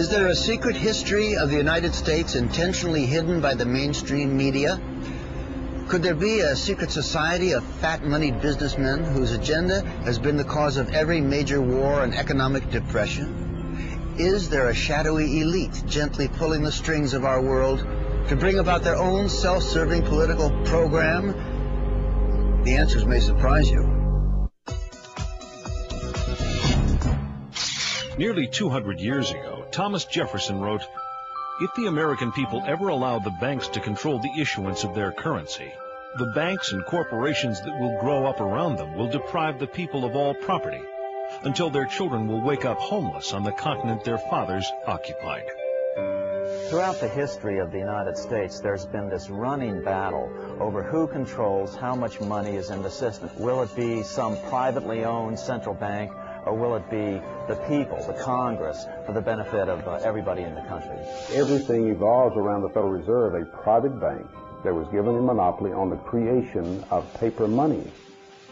Is there a secret history of the United States intentionally hidden by the mainstream media? Could there be a secret society of fat-moneyed businessmen whose agenda has been the cause of every major war and economic depression? Is there a shadowy elite gently pulling the strings of our world to bring about their own self-serving political program? The answers may surprise you. Nearly 200 years ago, Thomas Jefferson wrote, "If the American people ever allow the banks to control the issuance of their currency, the banks and corporations that will grow up around them will deprive the people of all property, until their children will wake up homeless on the continent their fathers occupied." Throughout the history of the United States, there's been this running battle over who controls how much money is in the system. Will it be some privately owned central bank, or will it be the people, the Congress, for the benefit of everybody in the country? Everything evolves around the Federal Reserve, a private bank that was given a monopoly on the creation of paper money.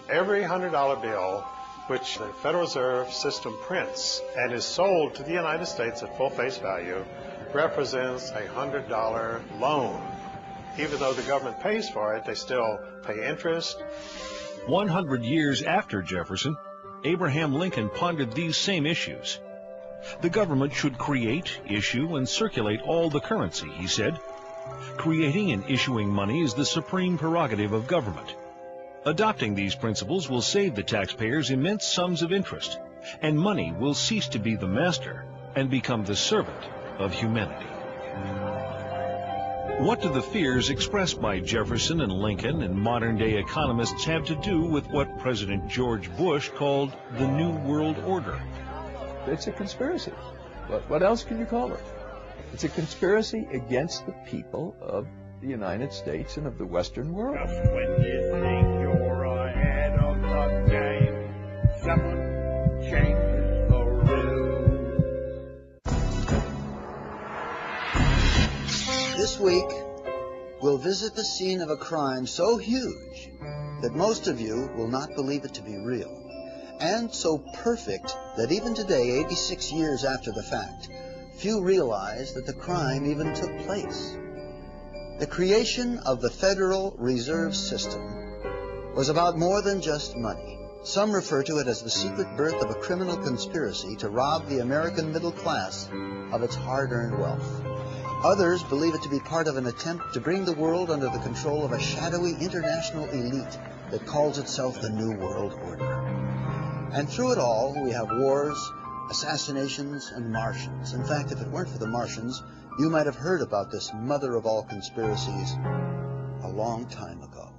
Every $100 bill which the Federal Reserve System prints and is sold to the United States at full face value represents a $100 loan. Even though the government pays for it, they still pay interest. 100 years after Jefferson, Abraham Lincoln pondered these same issues. The government should create, issue, and circulate all the currency, he said. Creating and issuing money is the supreme prerogative of government. Adopting these principles will save the taxpayers immense sums of interest, and money will cease to be the master and become the servant of humanity. What do the fears expressed by Jefferson and Lincoln and modern-day economists have to do with what President George Bush called the New World Order? It's a conspiracy. What else can you call it? It's a conspiracy against the people of the United States and of the Western world. Just when you think you're ahead of the game, someone changes the rules. This week, we'll visit the scene of a crime so huge that most of you will not believe it to be real, and so perfect that even today, 86 years after the fact, few realize that the crime even took place. The creation of the Federal Reserve System was about more than just money. Some refer to it as the secret birth of a criminal conspiracy to rob the American middle class of its hard-earned wealth. Others believe it to be part of an attempt to bring the world under the control of a shadowy international elite that calls itself the New World Order. And through it all, we have wars, assassinations, and Martians. In fact, if it weren't for the Martians, you might have heard about this mother of all conspiracies a long time ago.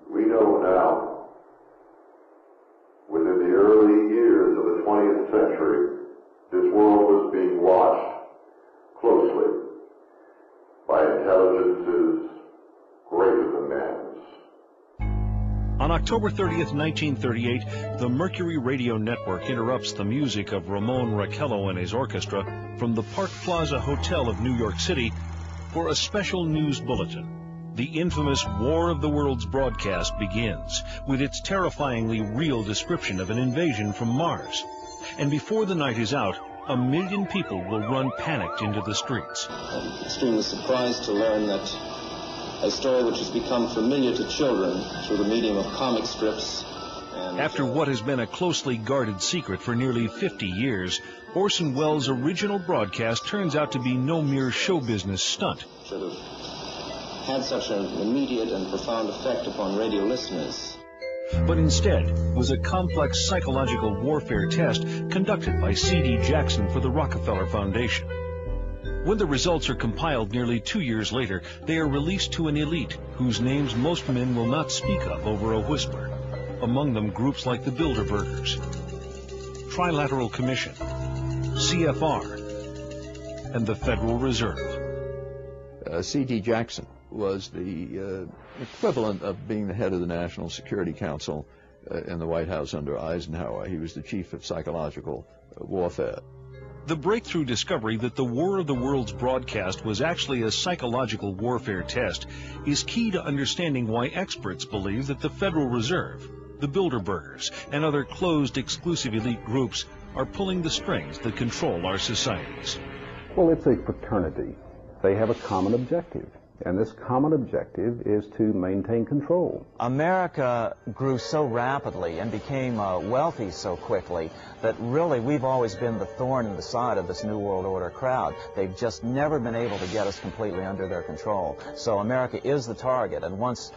We know now, within the early years of the 20th century, this world was being watched closely by intelligences greater than man's. On October 30th, 1938, the Mercury Radio Network interrupts the music of Ramon Raquello and his orchestra from the Park Plaza Hotel of New York City for a special news bulletin. The infamous War of the Worlds broadcast begins with its terrifyingly real description of an invasion from Mars. And before the night is out, 1 million people will run panicked into the streets. I'm extremely surprised to learn that a story which has become familiar to children through the medium of comic strips. After what has been a closely guarded secret for nearly 50 years, Orson Welles' original broadcast turns out to be no mere show business stunt. Should have had such an immediate and profound effect upon radio listeners. But instead was a complex psychological warfare test conducted by C.D. Jackson for the Rockefeller Foundation. When the results are compiled nearly 2 years later, they are released to an elite whose names most men will not speak of over a whisper. Among them groups like the Bilderbergers, Trilateral Commission, CFR, and the Federal Reserve. C.D. Jackson was the equivalent of being the head of the National Security Council in the White House under Eisenhower. He was the chief of psychological warfare. The breakthrough discovery that the War of the Worlds broadcast was actually a psychological warfare test is key to understanding why experts believe that the Federal Reserve, the Bilderbergers, and other closed exclusive elite groups are pulling the strings that control our societies. Well, it's a fraternity. They have a common objective, and this common objective is to maintain control. America grew so rapidly and became wealthy so quickly that really we've always been the thorn in the side of this New World Order crowd. They've just never been able to get us completely under their control. So America is the target, and once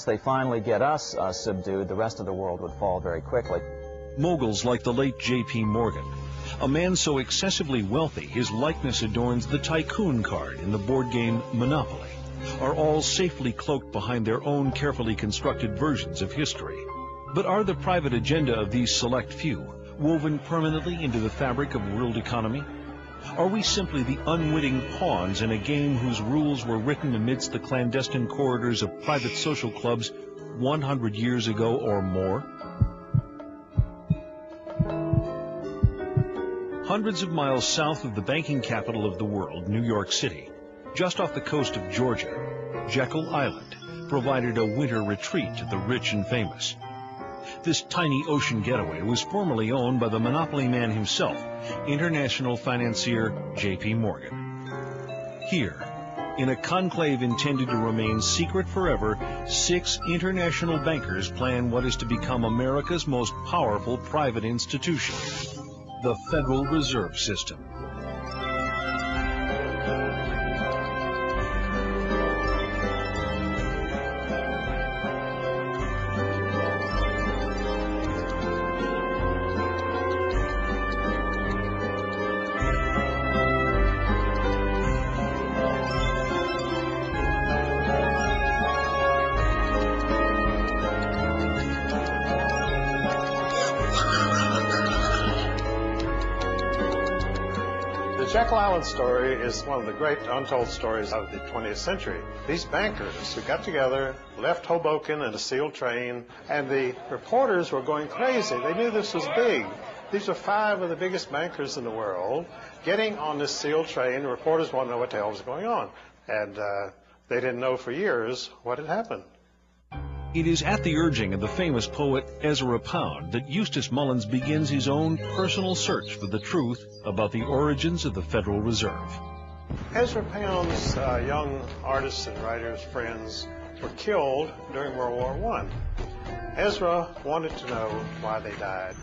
they finally get us subdued, the rest of the world would fall very quickly. Moguls like the late J.P. Morgan, a man so excessively wealthy his likeness adorns the tycoon card in the board game Monopoly, are all safely cloaked behind their own carefully constructed versions of history. But are the private agenda of these select few woven permanently into the fabric of world economy? Are we simply the unwitting pawns in a game whose rules were written amidst the clandestine corridors of private social clubs 100 years ago or more? Hundreds of miles south of the banking capital of the world, New York City, just off the coast of Georgia, Jekyll Island provided a winter retreat to the rich and famous. This tiny ocean getaway was formerly owned by the monopoly man himself, international financier J.P. Morgan. Here, in a conclave intended to remain secret forever, 6 international bankers plan what is to become America's most powerful private institution, the Federal Reserve System. The Jekyll Island story is one of the great untold stories of the 20th century. These bankers who got together, left Hoboken in a sealed train, and the reporters were going crazy. They knew this was big. These are 5 of the biggest bankers in the world getting on this sealed train. The reporters wanted to know what the hell was going on. And they didn't know for years what had happened. It is at the urging of the famous poet Ezra Pound that Eustace Mullins begins his own personal search for the truth about the origins of the Federal Reserve. Ezra Pound's young artists and writers, friends, were killed during World War I. Ezra wanted to know why they died.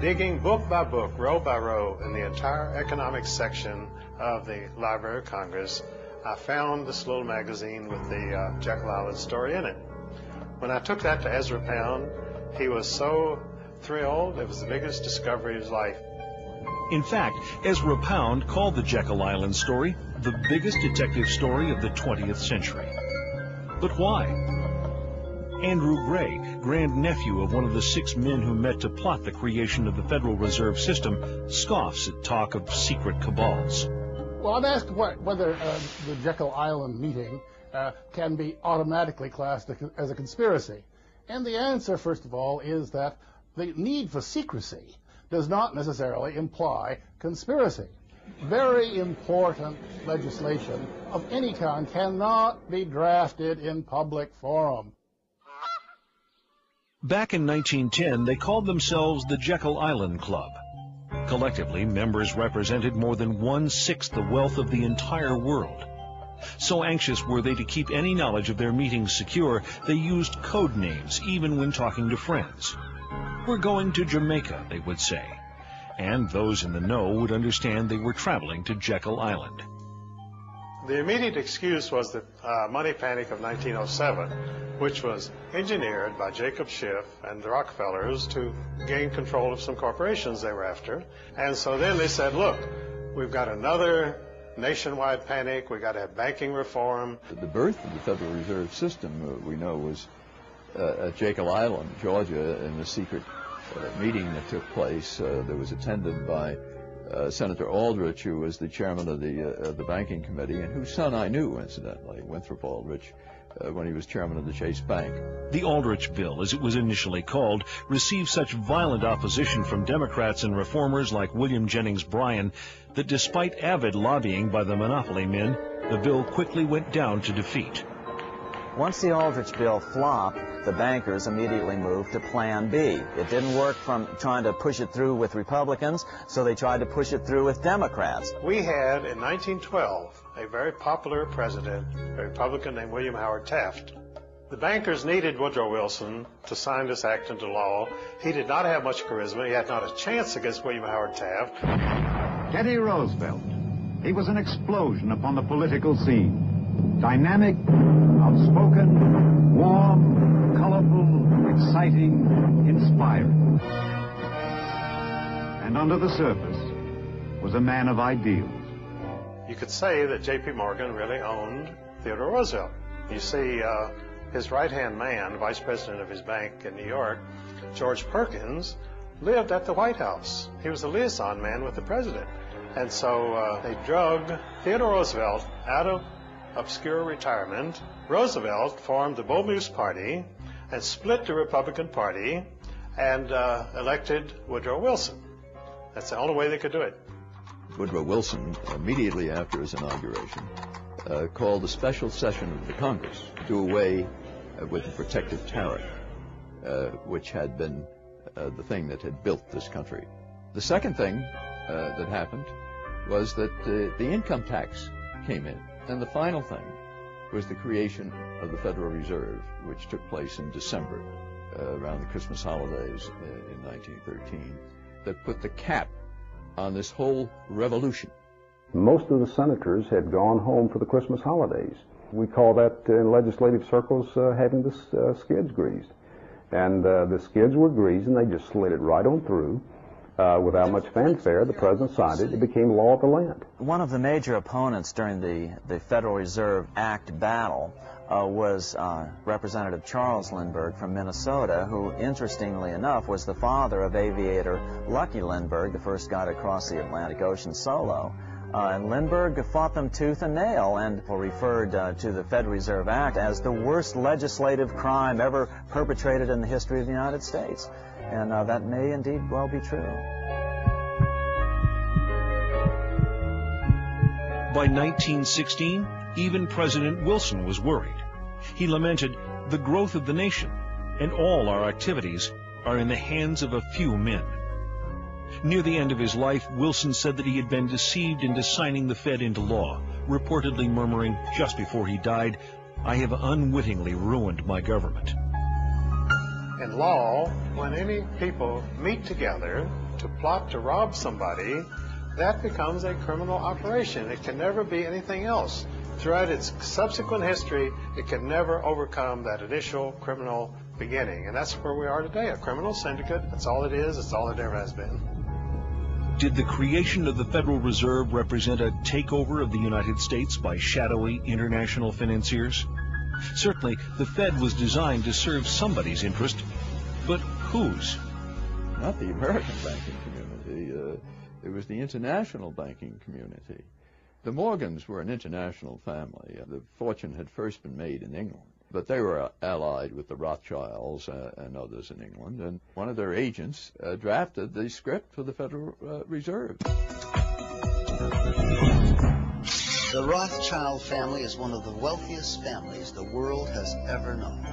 Digging book by book, row by row, in the entire economics section of the Library of Congress, I found this little magazine with the Jekyll Island story in it. When I took that to Ezra Pound, he was so thrilled. It was the biggest discovery of his life. In fact, Ezra Pound called the Jekyll Island story the biggest detective story of the 20th century. But why? Andrew Gray, grandnephew of one of the 6 men who met to plot the creation of the Federal Reserve System, scoffs at talk of secret cabals. Well, I'm asked whether the Jekyll Island meeting can be automatically classed as a conspiracy. And the answer, first of all, is that the need for secrecy does not necessarily imply conspiracy. Very important legislation of any kind cannot be drafted in public forum. Back in 1910, they called themselves the Jekyll Island Club. Collectively, members represented more than 1/6 the wealth of the entire world. So anxious were they to keep any knowledge of their meetings secure, they used code names even when talking to friends. "We're going to Jamaica," they would say, and those in the know would understand they were traveling to Jekyll Island. The immediate excuse was the money panic of 1907, which was engineered by Jacob Schiff and the Rockefellers to gain control of some corporations they were after. And so then they said, look, we've got another nationwide panic, we've got to have banking reform. The birth of the Federal Reserve System, we know, was at Jekyll Island, Georgia, in a secret meeting that took place that was attended by Senator Aldrich, who was the chairman of the banking committee, and whose son I knew, incidentally, Winthrop Aldrich, when he was chairman of the Chase Bank. The Aldrich Bill, as it was initially called, received such violent opposition from Democrats and reformers like William Jennings Bryan that despite avid lobbying by the monopoly men, the bill quickly went down to defeat. Once the Aldrich Bill flopped, the bankers immediately moved to Plan B. It didn't work from trying to push it through with Republicans, so they tried to push it through with Democrats. We had, in 1912, a very popular president, a Republican named William Howard Taft. The bankers needed Woodrow Wilson to sign this act into law. He did not have much charisma. He had not a chance against William Howard Taft. Teddy Roosevelt. He was an explosion upon the political scene. Dynamic, outspoken, warm, colorful, exciting, inspiring. And under the surface was a man of ideals. You could say that J.P. Morgan really owned Theodore Roosevelt. You see, his right-hand man, vice president of his bank in New York, George Perkins, lived at the White House. He was the liaison man with the president. And so they drug Theodore Roosevelt out of obscure retirement. Roosevelt formed the Bull Moose Party and split the Republican Party and elected Woodrow Wilson. That's the only way they could do it. Woodrow Wilson, immediately after his inauguration, called a special session of the Congress to do away with the protective tariff, which had been the thing that had built this country. The second thing that happened was that the income tax came in. And the final thing was the creation of the Federal Reserve, which took place in December, around the Christmas holidays in 1913, that put the cap on this whole revolution. Most of the senators had gone home for the Christmas holidays. We call that in legislative circles having the skids greased. And the skids were greased, and they just slid it right on through. Without much fanfare, the president signed it. It became law of the land. One of the major opponents during the Federal Reserve Act battle was Representative Charles Lindbergh from Minnesota, who, interestingly enough, was the father of aviator Lucky Lindbergh, the first guy to cross the Atlantic Ocean solo. And Lindbergh fought them tooth and nail and referred to the Federal Reserve Act as the worst legislative crime ever perpetrated in the history of the United States. And that may indeed well be true. By 1916, even President Wilson was worried. He lamented, "The growth of the nation and all our activities are in the hands of a few men." Near the end of his life, Wilson said that he had been deceived into signing the Fed into law, reportedly murmuring just before he died, "I have unwittingly ruined my government." In law, when any people meet together to plot to rob somebody, that becomes a criminal operation. It can never be anything else. Throughout its subsequent history, it can never overcome that initial criminal beginning. And that's where we are today, a criminal syndicate. That's all it is. That's all it ever has been. Did the creation of the Federal Reserve represent a takeover of the United States by shadowy international financiers? Certainly, the Fed was designed to serve somebody's interest, but whose? Not the American banking community. It was the international banking community. The Morgans were an international family. The fortune had first been made in England, but they were allied with the Rothschilds and others in England, and one of their agents drafted the script for the Federal Reserve. The Rothschild family is one of the wealthiest families the world has ever known.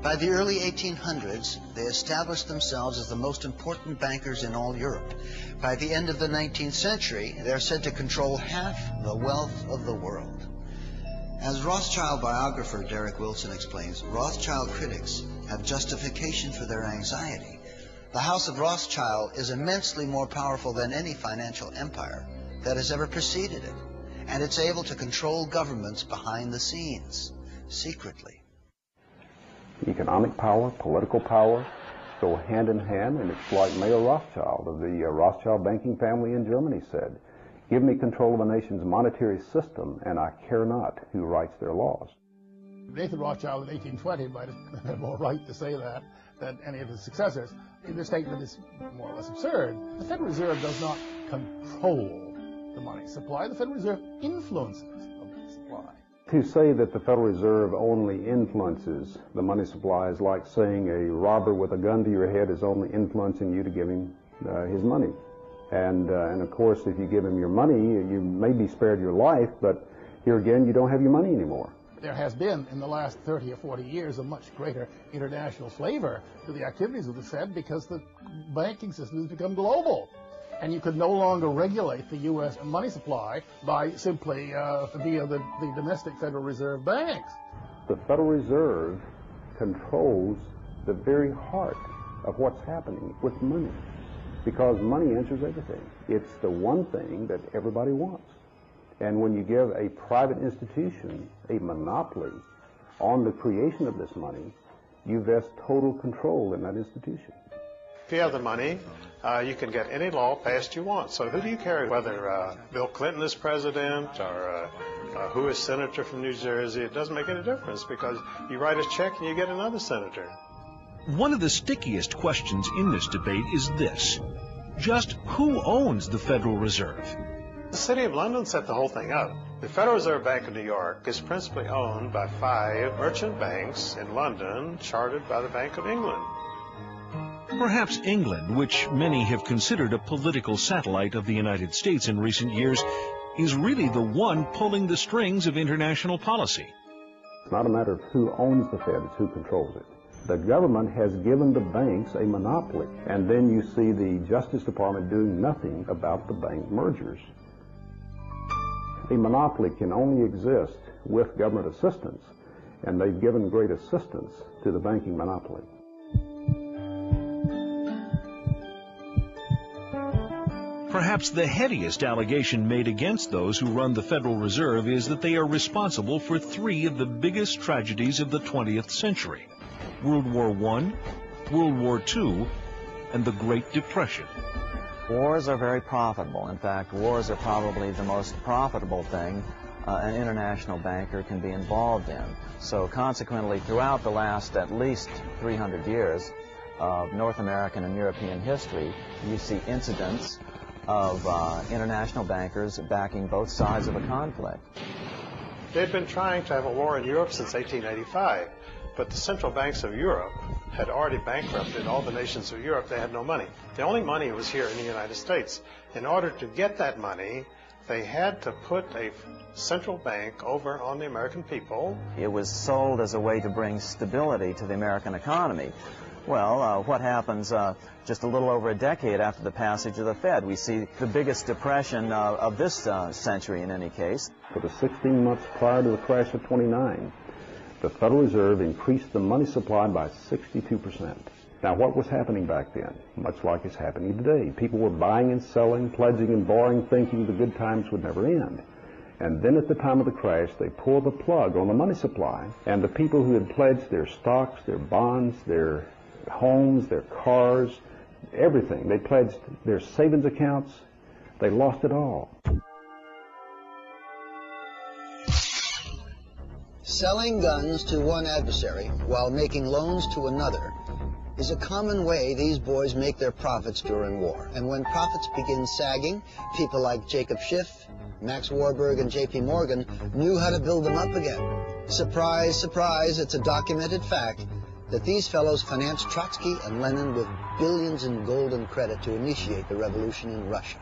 By the early 1800s, they established themselves as the most important bankers in all Europe. By the end of the 19th century, they are said to control half the wealth of the world. As Rothschild biographer Derek Wilson explains, Rothschild critics have justification for their anxiety. The House of Rothschild is immensely more powerful than any financial empire that has ever preceded it, and it's able to control governments behind the scenes, secretly. Economic power, political power go hand in hand, and it's like Mayer Rothschild of the Rothschild banking family in Germany said, "Give me control of a nation's monetary system, and I care not who writes their laws." Nathan Rothschild in 1820 might have had more right to say that than any of his successors. Their statement is more or less absurd. The Federal Reserve does not control the money supply. The Federal Reserve influences the money supply. To say that the Federal Reserve only influences the money supply is like saying a robber with a gun to your head is only influencing you to give him his money. And of course, if you give him your money, you may be spared your life, but here again, you don't have your money anymore. there has been, in the last 30 or 40 years, a much greater international flavor to the activities of the Fed because the banking system has become global. And you could no longer regulate the U.S. money supply by simply via the domestic Federal Reserve banks. The Federal Reserve controls the very heart of what's happening with money, because money answers everything. It's the one thing that everybody wants. And when you give a private institution a monopoly on the creation of this money, you vest total control in that institution. If you have the money, you can get any law passed you want. So who do you care whether Bill Clinton is president or who is senator from New Jersey? It doesn't make any difference because you write a check and you get another senator. One of the stickiest questions in this debate is this: just who owns the Federal Reserve? The City of London set the whole thing up. The Federal Reserve Bank of New York is principally owned by 5 merchant banks in London, chartered by the Bank of England. Perhaps England, which many have considered a political satellite of the United States in recent years, is really the one pulling the strings of international policy. It's not a matter of who owns the Fed, it's who controls it. The government has given the banks a monopoly, and then you see the Justice Department doing nothing about the bank mergers. A monopoly can only exist with government assistance, and they've given great assistance to the banking monopoly. Perhaps the headiest allegation made against those who run the Federal Reserve is that they are responsible for 3 of the biggest tragedies of the 20th century: World War I, World War II, and the Great Depression. Wars are very profitable. In fact, wars are probably the most profitable thing an international banker can be involved in. So consequently, throughout the last at least 300 years of North American and European history, you see incidents of international bankers backing both sides of a conflict. They'd been trying to have a war in Europe since 1885, but the central banks of Europe had already bankrupted all the nations of Europe. They had no money. The only money was here in the United States. In order to get that money, they had to put a central bank over on the American people. It was sold as a way to bring stability to the American economy. Well, what happens just a little over a decade after the passage of the Fed? We see the biggest depression of this century in any case. For the 16 months prior to the crash of '29, the Federal Reserve increased the money supply by 62%. Now, what was happening back then? Much like it's happening today. People were buying and selling, pledging and borrowing, thinking the good times would never end. And then at the time of the crash, they pulled the plug on the money supply, and the people who had pledged their stocks, their bonds, their homes, their cars, everything, they pledged their savings accounts, they lost it all. Selling guns to one adversary while making loans to another is a common way these boys make their profits during war. And when profits begin sagging, people like Jacob Schiff, Max Warburg, and J.P. Morgan knew how to build them up again. Surprise, surprise, it's a documented fact that these fellows financed Trotsky and Lenin with billions in golden credit to initiate the revolution in Russia.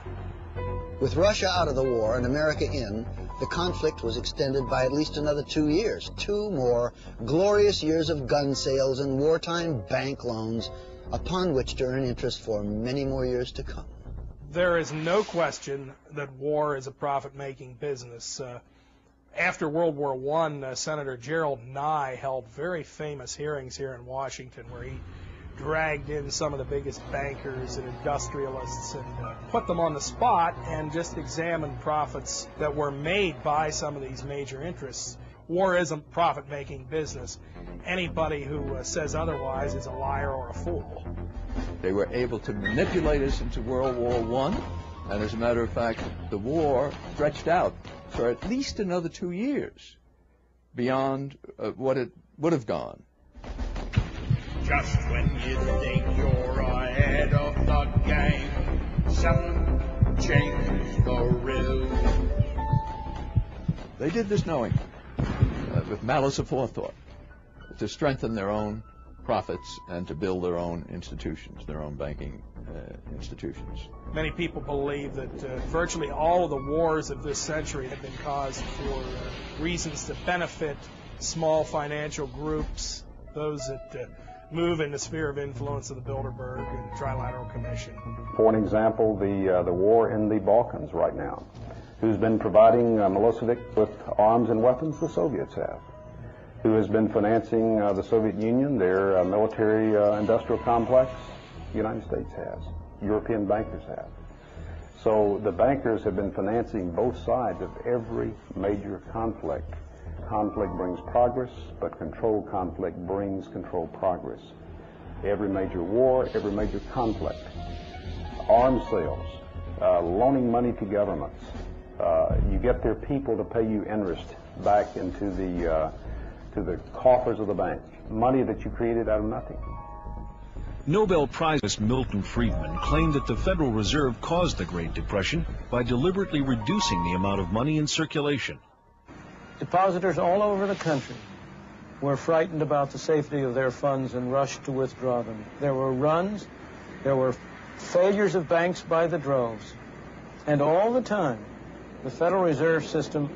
With Russia out of the war and America in, the conflict was extended by at least another 2 years. 2 more glorious years of gun sales and wartime bank loans upon which to earn interest for many more years to come. There is no question that war is a profit-making business. After World War I, Senator Gerald Nye held very famous hearings here in Washington where he dragged in some of the biggest bankers and industrialists and put them on the spot and just examined profits that were made by some of these major interests. War isn't profit-making business. Anybody who says otherwise is a liar or a fool. They were able to manipulate us into World War I, and as a matter of fact, the war stretched out for at least another 2 years beyond what it would have gone. Just when you think you're ahead of the game, someone changes the rule. They did this knowing, with malice aforethought, to strengthen their own profits and to build their own institutions, their own banking institutions. Many people believe that virtually all of the wars of this century have been caused for reasons to benefit small financial groups, those that move in the sphere of influence of the Bilderberg and Trilateral Commission. For an example, the war in the Balkans right now. Who's been providing Milosevic with arms and weapons? The Soviets have. Who has been financing the Soviet Union, their military industrial complex? The United States has. European bankers have. So the bankers have been financing both sides of every major conflict. Conflict brings progress, but controlled conflict brings controlled progress. Every major war, every major conflict, arms sales, loaning money to governments. You get their people to pay you interest back into the coffers of the bank, money that you created out of nothing. Nobel Prize Milton Friedman claimed that the Federal Reserve caused the Great Depression by deliberately reducing the amount of money in circulation. Depositors all over the country were frightened about the safety of their funds and rushed to withdraw them. There were runs, there were failures of banks by the droves, and all the time the Federal Reserve System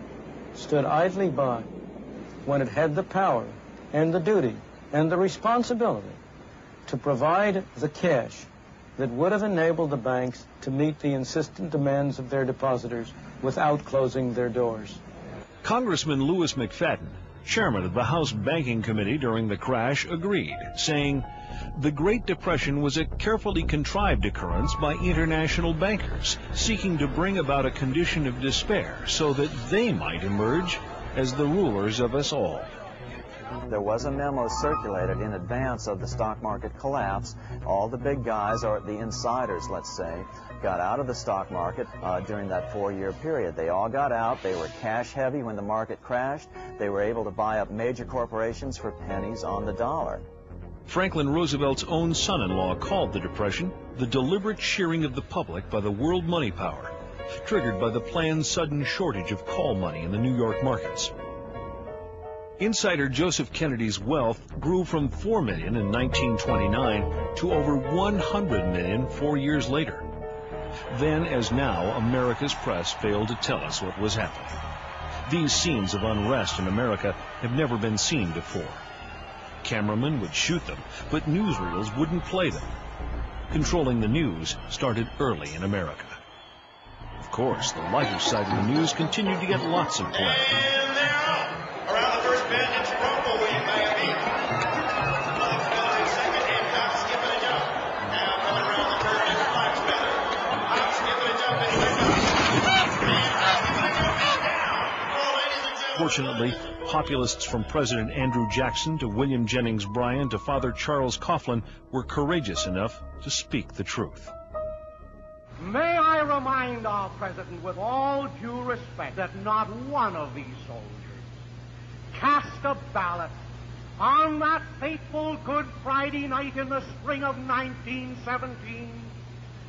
stood idly by when it had the power and the duty and the responsibility to provide the cash that would have enabled the banks to meet the insistent demands of their depositors without closing their doors. Congressman Louis McFadden, chairman of the House Banking Committee during the crash, agreed, saying, "The Great Depression was a carefully contrived occurrence by international bankers seeking to bring about a condition of despair so that they might emerge as the rulers of us all." There was a memo circulated in advance of the stock market collapse. All the big guys, or the insiders, let's say, got out of the stock market during that 4-year period. They all got out. They were cash heavy when the market crashed. They were able to buy up major corporations for pennies on the dollar. Franklin Roosevelt's own son-in-law called the Depression the deliberate shearing of the public by the world money power, triggered by the planned sudden shortage of call money in the New York markets. Insider Joseph Kennedy's wealth grew from $4 million in 1929 to over $100 million 4 years later. Then, as now, America's press failed to tell us what was happening. These scenes of unrest in America have never been seen before. Cameramen would shoot them, but newsreels wouldn't play them. Controlling the news started early in America. Of course, the lighter side of the news continued to get lots of play. And they're out. Around the first bend, it's Bronco William Maggie. Mike's Miller in second, and Cox skipping a jump. Now coming around the turn is Mike's Miller. Cox skipping a jump in second. Fortunately, populists from President Andrew Jackson to William Jennings Bryan to Father Charles Coughlin were courageous enough to speak the truth. May I remind our President with all due respect that not one of these soldiers cast a ballot on that fateful Good Friday night in the spring of 1917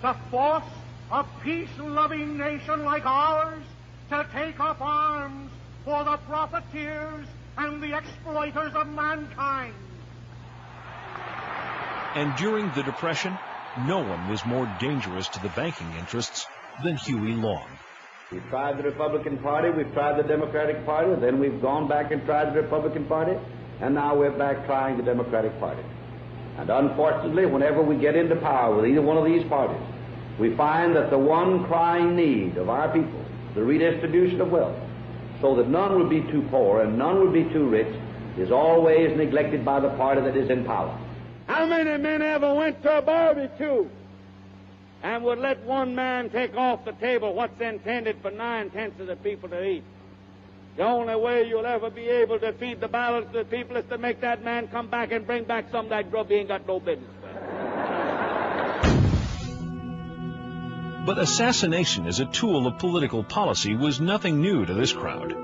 to force a peace-loving nation like ours to take up arms for the profiteers and the exploiters of mankind. And during the Depression, no one was more dangerous to the banking interests than Huey Long. We've tried the Republican Party, we've tried the Democratic Party, then we've gone back and tried the Republican Party, and now we're back trying the Democratic Party. And unfortunately, whenever we get into power with either one of these parties, we find that the one crying need of our people, the redistribution of wealth, so that none would be too poor and none would be too rich, is always neglected by the party that is in power. How many men ever went to a barbecue and would let one man take off the table what's intended for 9/10 of the people to eat? The only way you'll ever be able to feed the balance of the people is to make that man come back and bring back some of that grub he ain't got no business with. But assassination as a tool of political policy was nothing new to this crowd.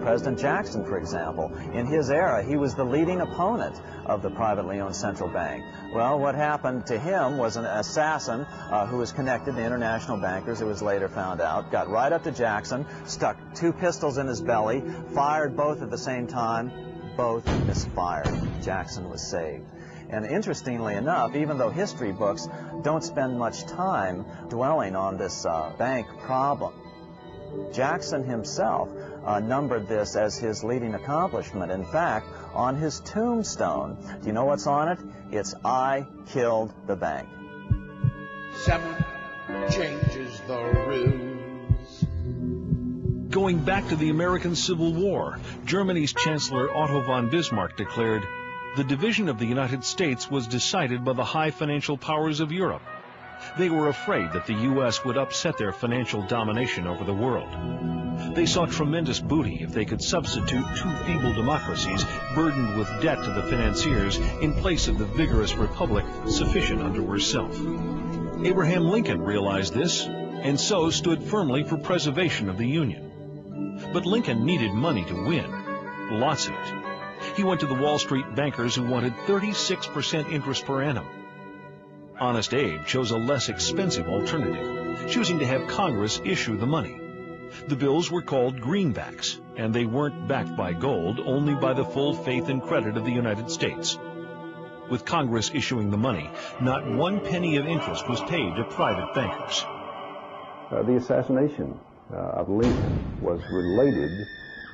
President Jackson, for example, in his era, he was the leading opponent of the privately owned central bank. Well, what happened to him was an assassin who was connected to international bankers, it was later found out, got right up to Jackson, stuck 2 pistols in his belly, fired both at the same time, both misfired. Jackson was saved. And interestingly enough, even though history books don't spend much time dwelling on this bank problem, Jackson himself numbered this as his leading accomplishment. In fact, on his tombstone, do you know what's on it? It's "I killed the bank." Someone changes the rules. Going back to the American Civil War, Germany's Chancellor Otto von Bismarck declared, "The division of the United States was decided by the high financial powers of Europe." They were afraid that the U.S. would upset their financial domination over the world. They saw tremendous booty if they could substitute two feeble democracies burdened with debt to the financiers in place of the vigorous republic sufficient unto herself. Abraham Lincoln realized this, and so stood firmly for preservation of the Union. But Lincoln needed money to win, lots of it. He went to the Wall Street bankers who wanted 36% interest per annum. Honest Abe chose a less expensive alternative, choosing to have Congress issue the money. The bills were called greenbacks, and they weren't backed by gold, only by the full faith and credit of the United States. With Congress issuing the money, not 1 penny of interest was paid to private bankers. The assassination of Lincoln was related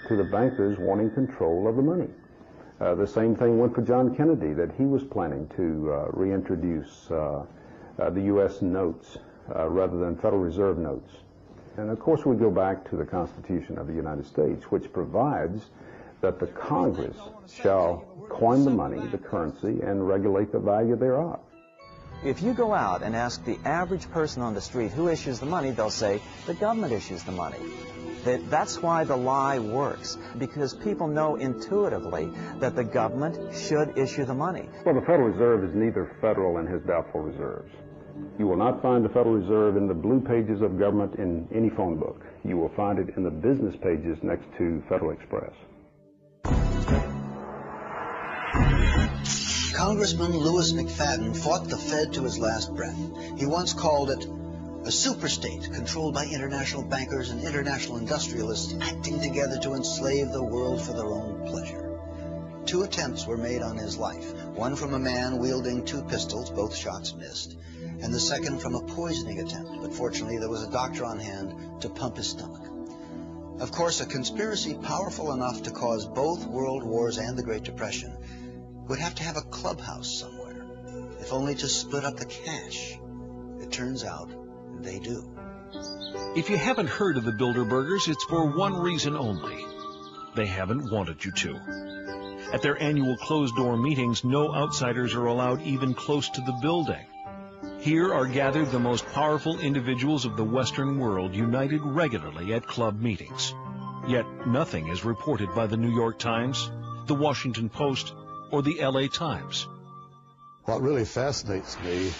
to the bankers wanting control of the money. The same thing went for John Kennedy, that he was planning to reintroduce the U.S. notes rather than Federal Reserve notes. And of course we go back to the Constitution of the United States, which provides that the Congress shall coin the money, the currency, and regulate the value thereof. If you go out and ask the average person on the street who issues the money, they'll say the government issues the money. That's why the lie works, because people know intuitively that the government should issue the money. Well, the Federal Reserve is neither federal and has doubtful reserves. You will not find the Federal Reserve in the blue pages of government in any phone book. You will find it in the business pages next to Federal Express. Congressman Louis McFadden fought the Fed to his last breath. He once called it a superstate controlled by international bankers and international industrialists acting together to enslave the world for their own pleasure. 2 attempts were made on his life, one from a man wielding 2 pistols, both shots missed, and the second from a poisoning attempt, but fortunately there was a doctor on hand to pump his stomach. Of course, a conspiracy powerful enough to cause both world wars and the Great Depression would have to have a clubhouse somewhere, if only to split up the cash. It turns out they do. If you haven't heard of the Bilderbergers, it's for one reason only. They haven't wanted you to. At their annual closed-door meetings, no outsiders are allowed even close to the building. Here are gathered the most powerful individuals of the Western world, united regularly at club meetings. Yet nothing is reported by the New York Times, the Washington Post, or the LA Times. What really fascinates me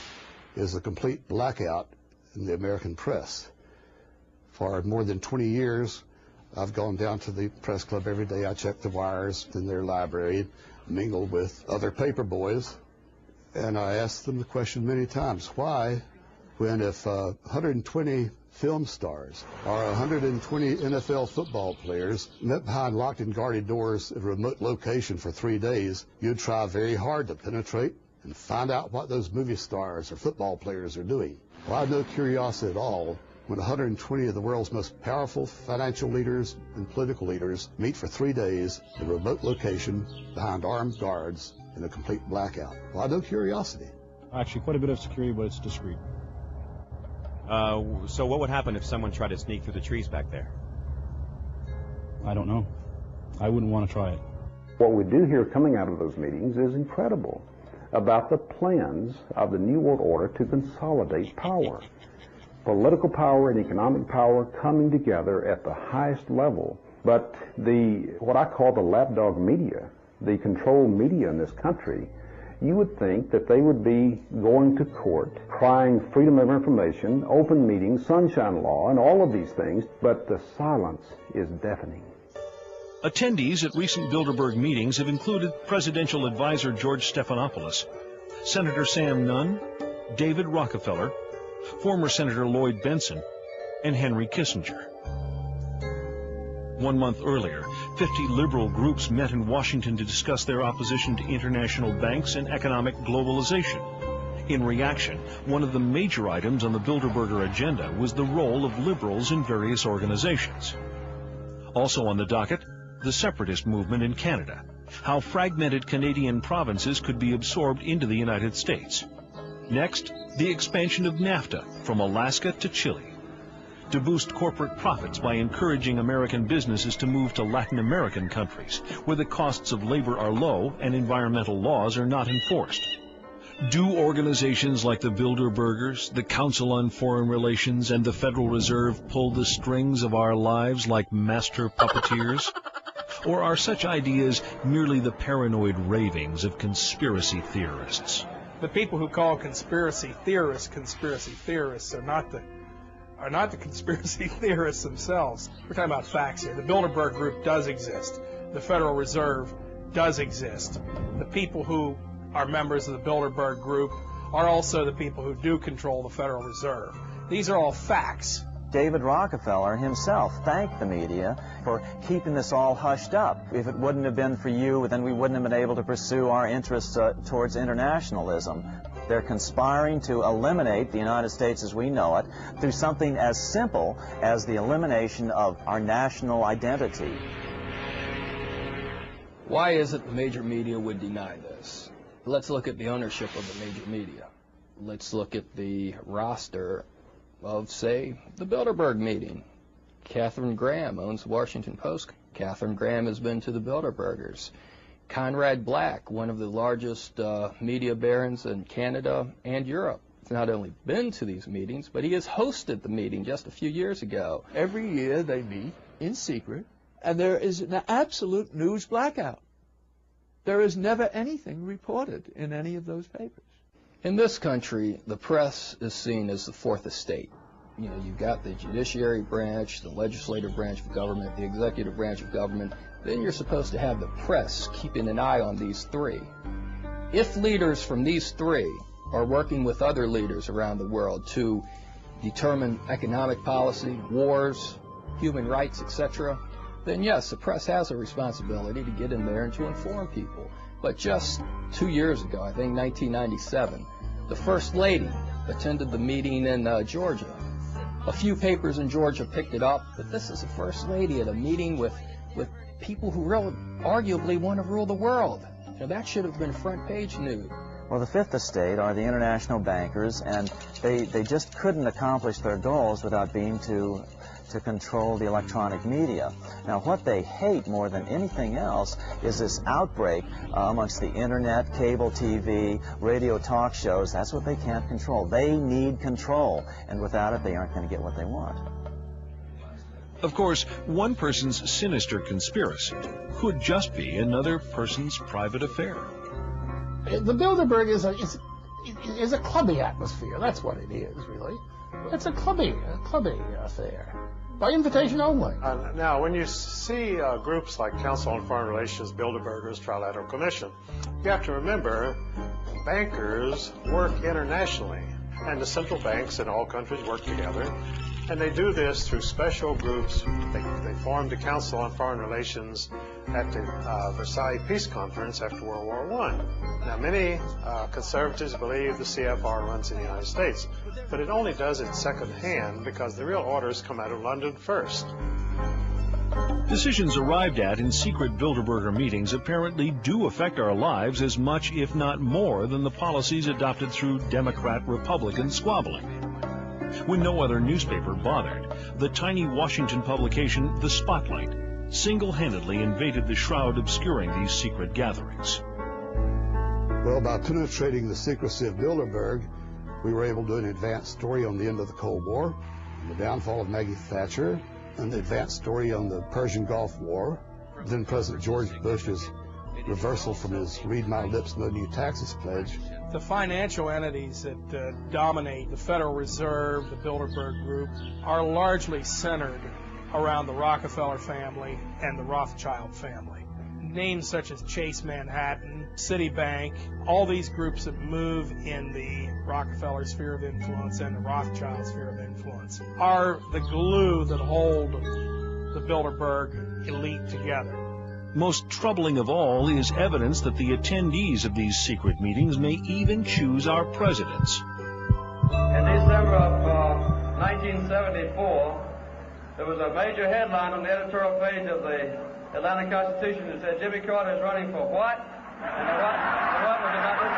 is the complete blackout in the American press. For more than 20 years, I've gone down to the press club every day. I check the wires in their library, mingle with other paper boys, and I asked them the question many times, why, when if 120 film stars or 120 NFL football players met behind locked and guarded doors at a remote location for 3 days, you'd try very hard to penetrate and find out what those movie stars or football players are doing. Well, I have no curiosity at all when 120 of the world's most powerful financial leaders and political leaders meet for 3 days in a remote location behind armed guards in a complete blackout. Well, I have no curiosity. Actually, quite a bit of security, but it's discreet. So what would happen if someone tried to sneak through the trees back there? I don't know. I wouldn't want to try it. What we do hear coming out of those meetings is incredible about the plans of the New World Order to consolidate power. Political power and economic power coming together at the highest level. But what I call the lapdog media, the controlled media in this country, you would think that they would be going to court, crying freedom of information, open meetings, sunshine law, and all of these things, but the silence is deafening. Attendees at recent Bilderberg meetings have included Presidential Advisor George Stephanopoulos, Senator Sam Nunn, David Rockefeller, former Senator Lloyd Bentsen, and Henry Kissinger. 1 month earlier, 50 liberal groups met in Washington to discuss their opposition to international banks and economic globalization. In reaction, one of the major items on the Bilderberger agenda was the role of liberals in various organizations. Also on the docket, the separatist movement in Canada, how fragmented Canadian provinces could be absorbed into the United States. Next, the expansion of NAFTA from Alaska to Chile, to boost corporate profits by encouraging American businesses to move to Latin American countries, where the costs of labor are low and environmental laws are not enforced. Do organizations like the Bilderbergers, the Council on Foreign Relations, and the Federal Reserve pull the strings of our lives like master puppeteers? Or are such ideas merely the paranoid ravings of conspiracy theorists? The people who call conspiracy theorists are not the conspiracy theorists themselves. We're talking about facts here. The Bilderberg Group does exist. The Federal Reserve does exist. The people who are members of the Bilderberg Group are also the people who do control the Federal Reserve. These are all facts. David Rockefeller himself thanked the media for keeping this all hushed up. If it wouldn't have been for you, then we wouldn't have been able to pursue our interests towards internationalism. They're conspiring to eliminate the United States as we know it through something as simple as the elimination of our national identity. Why is it the major media would deny this? Let's look at the ownership of the major media. Let's look at the roster of, say, the Bilderberg meeting. Katharine Graham owns the Washington Post. Katharine Graham has been to the Bilderbergers. Conrad Black, one of the largest media barons in Canada and Europe, has not only been to these meetings, but he has hosted the meeting just a few years ago. Every year they meet in secret, and there is an absolute news blackout. There is never anything reported in any of those papers. In this country, the press is seen as the fourth estate. You know, you've got the judiciary branch, the legislative branch of government, the executive branch of government. Then you're supposed to have the press keeping an eye on these three. If leaders from these three are working with other leaders around the world to determine economic policy, wars, human rights, etc., then yes, the press has a responsibility to get in there and to inform people. But just 2 years ago, I think 1997, the First Lady attended the meeting in Georgia. A few papers in Georgia picked it up, but this is the First Lady at a meeting with people who arguably want to rule the world. You know, that should have been front page news. Well, the Fifth Estate are the international bankers, and they just couldn't accomplish their goals without being to control the electronic media. Now, what they hate more than anything else is this outbreak amongst the internet, cable TV, radio talk shows. That's what they can't control. They need control, and without it, they aren't going to get what they want. Of course, one person's sinister conspiracy could just be another person's private affair. The Bilderberg is a clubby atmosphere. That's what it is, really. It's a clubby affair. By invitation only. Now, when you see groups like Council on Foreign Relations, Bilderbergers, Trilateral Commission, you have to remember bankers work internationally, and the central banks in all countries work together, and they do this through special groups. They formed the Council on Foreign Relations at the Versailles Peace Conference after World War I. Now, many conservatives believe the CFR runs in the United States, but it only does it secondhand because the real orders come out of London first. Decisions arrived at in secret Bilderberger meetings apparently do affect our lives as much, if not more, than the policies adopted through Democrat-Republican squabbling. When no other newspaper bothered, the tiny Washington publication, The Spotlight, single-handedly invaded the shroud obscuring these secret gatherings. Well, by penetrating the secrecy of Bilderberg, we were able to do an advanced story on the end of the Cold War, the downfall of Maggie Thatcher, an advanced story on the Persian Gulf War, then President George Bush's reversal from his read my lips, no new taxes pledge. The financial entities that dominate the Federal Reserve, the Bilderberg Group, are largely centered around the Rockefeller family and the Rothschild family. Names such as Chase Manhattan, Citibank, all these groups that move in the Rockefeller sphere of influence and the Rothschild sphere of influence are the glue that hold the Bilderberg elite together. Most troubling of all is evidence that the attendees of these secret meetings may even choose our presidents. In December of 1974, there was a major headline on the editorial page of the Atlanta Constitution that said Jimmy Carter is running for what? And the what was about this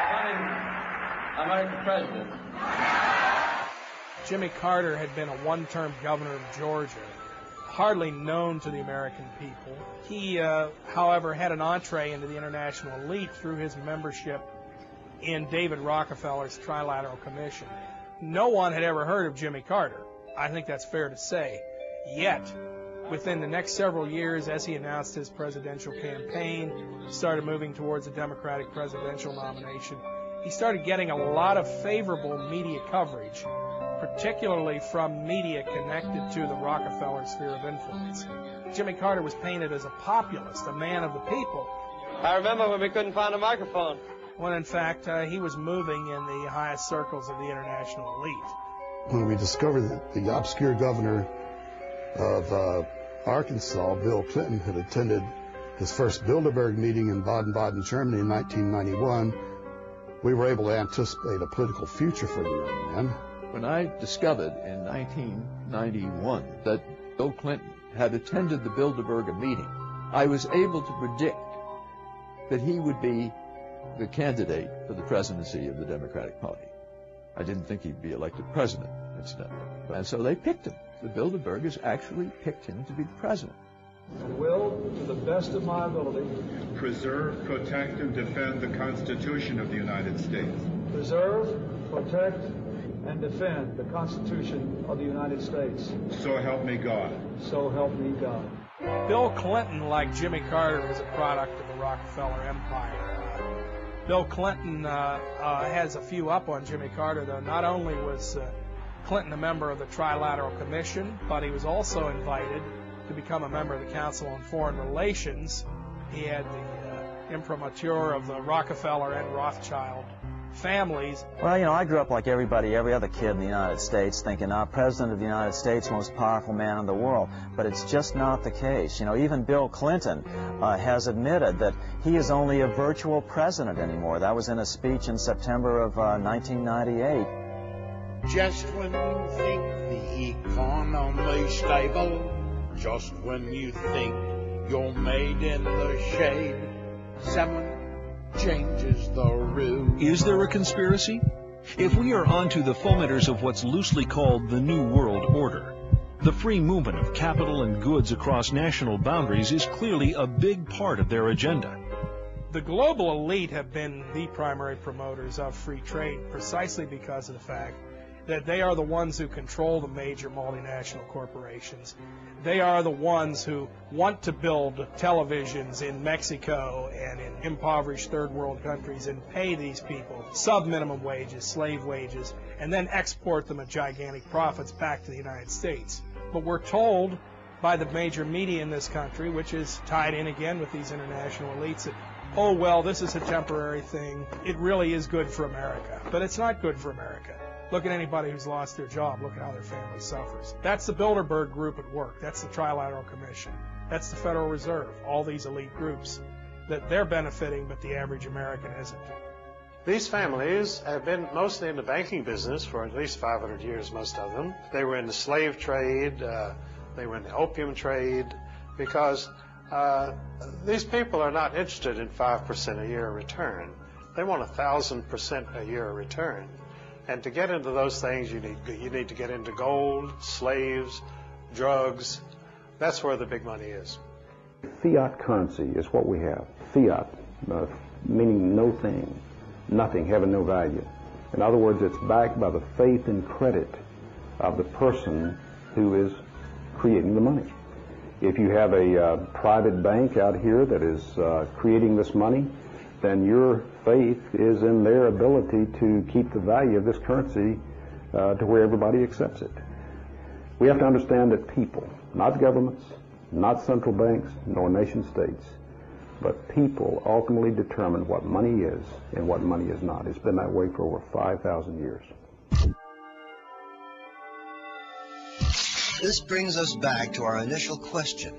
running American president. Jimmy Carter had been a one-term governor of Georgia, hardly known to the American people. He, however, had an entree into the international elite through his membership in David Rockefeller's Trilateral Commission. No one had ever heard of Jimmy Carter. I think that's fair to say. Yet, within the next several years, as he announced his presidential campaign, started moving towards a Democratic presidential nomination, he started getting a lot of favorable media coverage, particularly from media connected to the Rockefeller sphere of influence. Jimmy Carter was painted as a populist, a man of the people. I remember when we couldn't find a microphone. When in fact he was moving in the highest circles of the international elite. When we discovered that the obscure governor of Arkansas, Bill Clinton, had attended his first Bilderberg meeting in Baden-Baden, Germany in 1991, we were able to anticipate a political future for the young man. When I discovered in 1991 that Bill Clinton had attended the Bilderberg meeting, I was able to predict that he would be the candidate for the presidency of the Democratic Party. I didn't think he'd be elected president, incidentally. And so they picked him. The Bilderbergers actually picked him to be the president. I will, to the best of my ability, preserve, protect, and defend the Constitution of the United States. Preserve, protect, and defend the Constitution of the United States. So help me God. So help me God. Bill Clinton, like Jimmy Carter, was a product of the Rockefeller Empire. Bill Clinton has a few up on Jimmy Carter, though. Not only was Clinton a member of the Trilateral Commission, but he was also invited to become a member of the Council on Foreign Relations. He had the imprimatur of the Rockefeller and Rothschild families. Well, you know, I grew up like every other kid in the United States, thinking, President of the United States, most powerful man in the world. But it's just not the case. You know, even Bill Clinton has admitted that he is only a virtual president anymore. That was in a speech in September of 1998. Just when you think the economy's stable, just when you think you're made in the shade, someone changes the rules. Is there a conspiracy? If we are onto the fomenters of what's loosely called the New World Order, the free movement of capital and goods across national boundaries is clearly a big part of their agenda. The global elite have been the primary promoters of free trade precisely because of the fact that they are the ones who control the major multinational corporations. They are the ones who want to build televisions in Mexico and in impoverished third world countries and pay these people sub-minimum wages, slave wages, and then export them at gigantic profits back to the United States. But we're told by the major media in this country, which is tied in again with these international elites, that, oh, well, this is a temporary thing. It really is good for America. But it's not good for America. Look at anybody who's lost their job. Look at how their family suffers. That's the Bilderberg group at work. That's the Trilateral Commission. That's the Federal Reserve. All these elite groups that they're benefiting, but the average American isn't. These families have been mostly in the banking business for at least 500 years, most of them. They were in the slave trade. They were in the opium trade, because these people are not interested in 5% a year return. They want 1,000% a year return. And to get into those things, you need to get into gold, slaves, drugs. That's where the big money is. Fiat currency is what we have. Fiat, meaning no thing, nothing, having no value. In other words, it's backed by the faith and credit of the person who is creating the money. If you have a private bank out here that is creating this money, then your faith is in their ability to keep the value of this currency to where everybody accepts it. We have to understand that people, not governments, not central banks, nor nation states, but people ultimately determine what money is and what money is not. It's been that way for over 5,000 years. This brings us back to our initial question.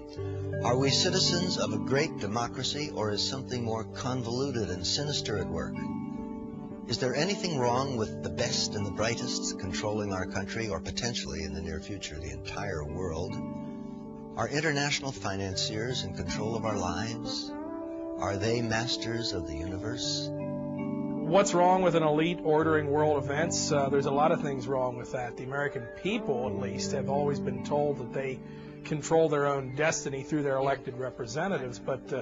Are we citizens of a great democracy, or is something more convoluted and sinister at work? Is there anything wrong with the best and the brightest controlling our country, or potentially in the near future the entire world? Are international financiers in control of our lives? Are they masters of the universe? What's wrong with an elite ordering world events? There's a lot of things wrong with that. The American people, at least, have always been told that they control their own destiny through their elected representatives, but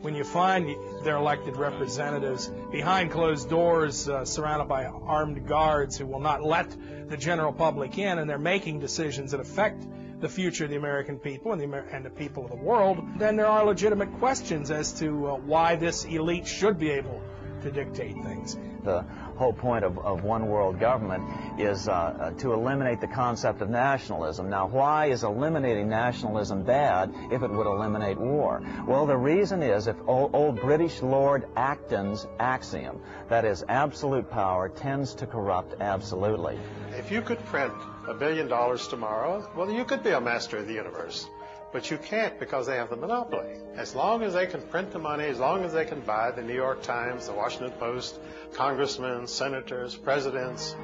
when you find their elected representatives behind closed doors, surrounded by armed guards who will not let the general public in, and they're making decisions that affect the future of the American people and the people of the world, then there are legitimate questions as to why this elite should be able to dictate things. The whole point of one world government is to eliminate the concept of nationalism. Now, why is eliminating nationalism bad if it would eliminate war? Well, the reason is, if old British Lord Acton's axiom, that is, absolute power tends to corrupt absolutely. If you could print $1 billion tomorrow, well, you could be a master of the universe. But you can't, because they have the monopoly. As long as they can print the money, as long as they can buy the New York Times, the Washington Post, congressmen, senators, presidents,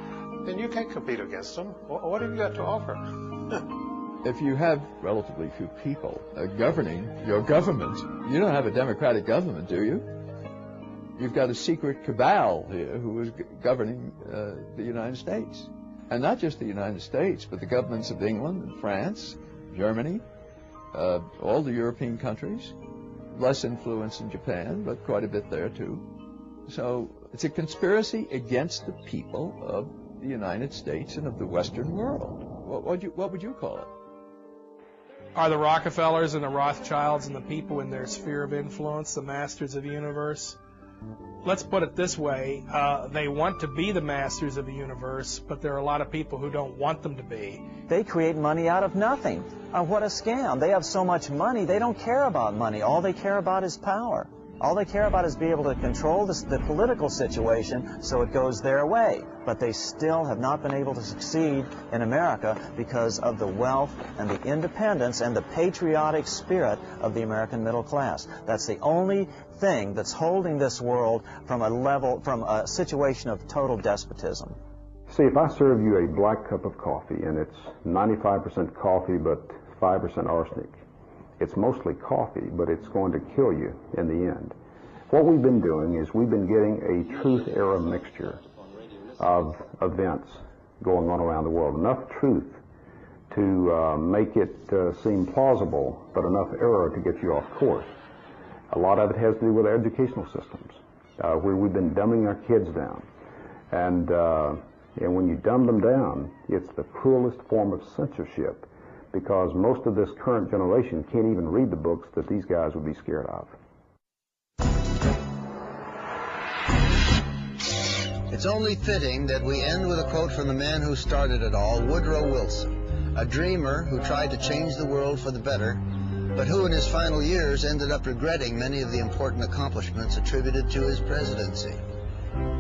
then you can't compete against them. What have you got to offer? If you have relatively few people governing your government, you don't have a democratic government, do you? You've got a secret cabal here who is governing the United States. And not just the United States, but the governments of England and France, Germany, all the European countries, less influence in Japan, but quite a bit there too. So it's a conspiracy against the people of the United States and of the Western world. What would you call it? Are the Rockefellers and the Rothschilds and the people in their sphere of influence the masters of the universe? Let's put it this way. They want to be the masters of the universe, but there are a lot of people who don't want them to be. They create money out of nothing. What a scam. They have so much money, they don't care about money. All they care about is power. All they care about is being able to control the political situation so it goes their way. But they still have not been able to succeed in America because of the wealth and the independence and the patriotic spirit of the American middle class. That's the only thing that's holding this world from a situation of total despotism. See, if I serve you a black cup of coffee and it's 95% coffee but 5% arsenic, it's mostly coffee, but it's going to kill you in the end. What we've been doing is we've been getting a truth-error mixture of events going on around the world. Enough truth to make it seem plausible, but enough error to get you off course. A lot of it has to do with our educational systems, where we've been dumbing our kids down. And when you dumb them down, it's the cruelest form of censorship, because most of this current generation can't even read the books that these guys would be scared of. It's only fitting that we end with a quote from the man who started it all, Woodrow Wilson, a dreamer who tried to change the world for the better, but who in his final years ended up regretting many of the important accomplishments attributed to his presidency.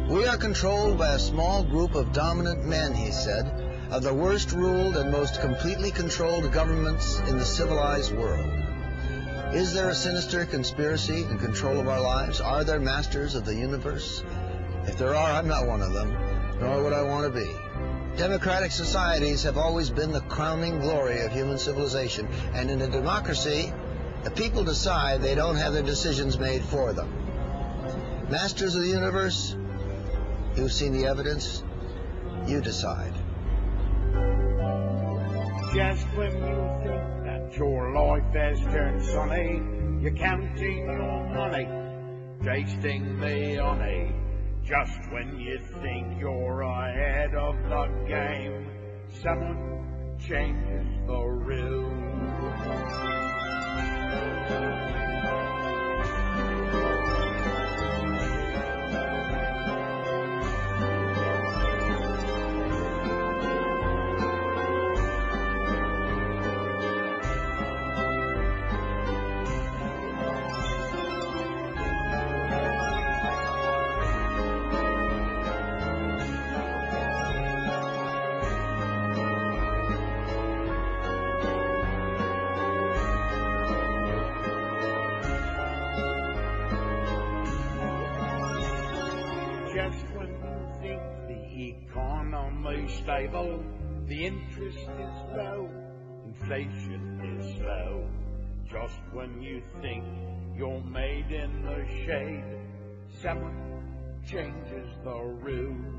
We are controlled by a small group of dominant men, he said, of the worst ruled and most completely controlled governments in the civilized world. Is there a sinister conspiracy in control of our lives? Are there masters of the universe? If there are, I'm not one of them, nor would I want to be. Democratic societies have always been the crowning glory of human civilization, and in a democracy, the people decide. They don't have their decisions made for them. Masters of the universe, you've seen the evidence, you decide. Just when you think that your life has turned sunny, you're counting your money, tasting the honey. Just when you think you're ahead of the game, someone changes the rules. economy stable, the interest is low, inflation is slow. Just when you think you're made in the shade, someone changes the rules.